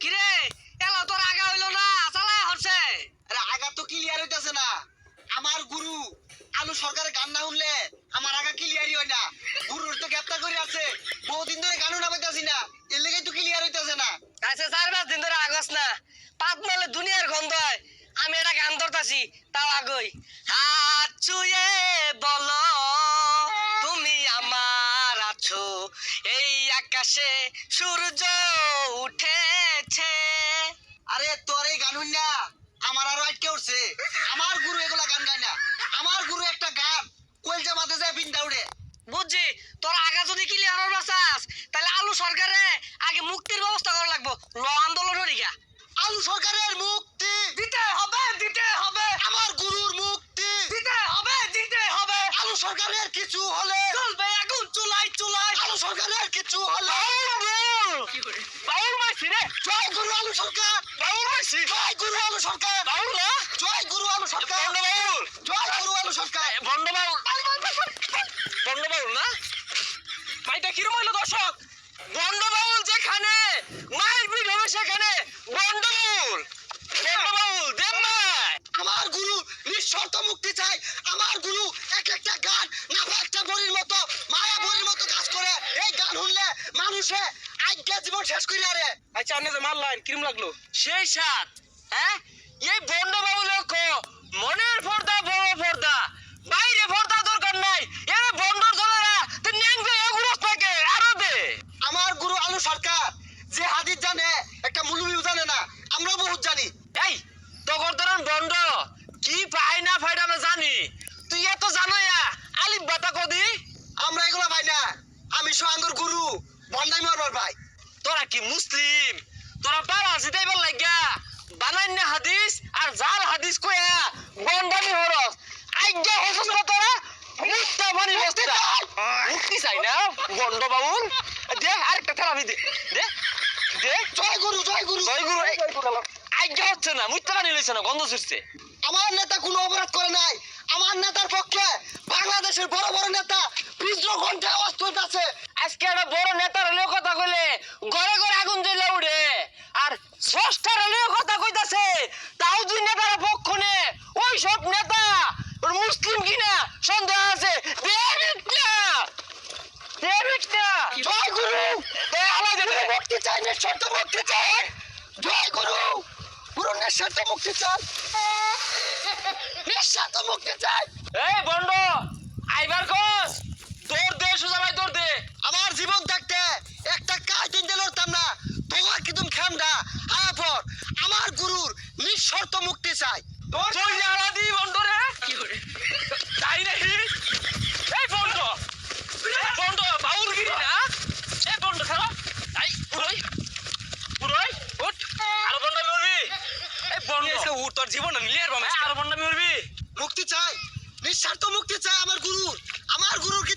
কিরে এলা তোর আগা হইলো না চালায় হরছে। আরে আগা তো ক্লিয়ার হইতাছে না। আমার গুরু আলু সরকারের গান না শুনলে আমার আগা ক্লিয়ারই হয় না। গুরুর তো গ্রেপ্তার করে আছে, বহুদিন ধরে গানও না পাইতাছি না, এর লেগেই তো ক্লিয়ার হইতাছে না। আচ্ছা 4-5 দিন ধরে আগস না, পাত মারলে দুনিয়ার গন্ধ হয়। আমি এটা গান ধরতাছি তাও আগই। হাত ছুঁয়ে বলো তুমি আমার আছো, এই আকাশে সূর্য উঠেছে। আরে তোর এই গান না আমার আরো আটকে উঠছে। আমার গুরু এগুলা গান গায় না। আমার গুরু একটা গান কলজা মাথা যায় বিন্দা উড়ে। বুঝছি, তোর আগা যদি ক্লিয়ার হওয়ার বাসাস তাহলে আলু সরকারে আগে মুক্তির ব্যবস্থা করা লাগবো। ল আন্দোলন হরিগা আলু সরকারের মুক্তি দিতে হবে, দিতে হবে, আমার গুরুর মুক্তি দিতে হবে, দিতে হবে। আলু সরকারের কিছু হলে চলবে আগুন চুলাই চুলাই। আলু সরকারের কিছু হলে বাউল মাইছি রে, জয় গুরু আলু সরকার, বাউল মাইছি, জয় গুরু আলু সরকার, বাউল না, জয় গুরু আলু সরকার, বন্ড বাউল, জয় গুরু আলু সরকার। বন্ড বাউল, বন্ড বাউল না। মাইটা কিরম হইলো দর্শক? বন্ড বাউল যেখানে মাইর হবে সেখানে বন্ড বাউল, বন্ড বাউল দেব নাই। আমার গুরু নিঃশর্ত মুক্তি চাই। আমার গুরু এক একটা গান নাফা একটা বড়ির মতো মায়া বড়ির মতো কাজ করে। এই গান শুনলে মানুষে আজ্ঞা জীবন শেষ করি। আরে আচ্ছা আপনি যে মারলেন কিরম লাগলো? সেই সাত, হ্যাঁ এই বন্ড বাউলের মনের পর্দা বড় পর্দা, বাইরে পর্দা দরকার নাই। এর বন্ডর দলেরা তো ন্যাংবে এগুলো থাকে আরো দে। আমার গুরু আলু সরকার যে হাদিস জানে একটা মুলুমিও জানে না, আমরা বহুত জানি। এই তগর ধরেন বন্ড কি পাই না পাই আমরা জানি, তুই এত জানোয়া আলিফ বাতা কদি। আমরা এগুলা ভাই না, আমি সোহাঙ্গর গুরু বন্দাই মারবার ভাই। তোরা কি মুসলিম? তোরা পারা জিতাইবার লাগিয়া বানান্য হাদিস আর জাল হাদিস কইয়া বন্ডামি হরস। আজ্ঞা হসস না তোরা মুক্তা বানি বস্তা মুক্তি চাই না বন্ড বাউল। দে আরেকটা থেরাপি দে, দে দে। জয় গুরু, জয় গুরু, জয় গুরু। আজ্ঞা হচ্ছে না, মুক্তা বানি লইছে না, গন্ধ ছুটছে। আমার নেতা কোনো অপরাধ করে নাই। আমার নেতার পক্ষে বাংলাদেশের বড় বড় নেতা বিদ্র ঘন্টা আওয়াজ তুলতেছে। আজকে একটা বড় নেতার হলেও কথা কইলে ঘরে ঘরে আগুন জ্বলে উঠে, আর স্রষ্টার হলেও কথা কইতাছে তাও দুই নেতার পক্ষ নে। ওই সব নেতা ওর মুসলিম কিনা সন্দেহ আছে। জয় গুরু, মুক্তি চাই, নিঃশর্ত মুক্তি চাই। জয় গুরু, গুরু নিঃশর্ত মুক্তি চাই, নিঃশর্ত মুক্তি চাই। এই বন্ড আইবার কস, দৌড় দে সোজা ভাই দৌড় দে। আমার জীবন থাকতে একটা কাজ দিন লড়তাম না। তোমার কি তুমি খামডা আয়া পর আমার গুরুর নিঃশর্ত মুক্তি চাই। তুই নাড়া দি বন্ড রে, তাই নাকি? এই বন্ড, বন্ড বাউলগিরি না। এই বন্ড খারাপ তাই পুরোই পুরোই উঠ আর বন্ডামি করবি। এই বন্ড উঠ, তোর জীবন মিলিয়ে আর বন্ডামি করবি। মুক্তি চাই, নিঃস্বার্থ মুক্তি চাই আমার গুরুর। আমার গুরুর কি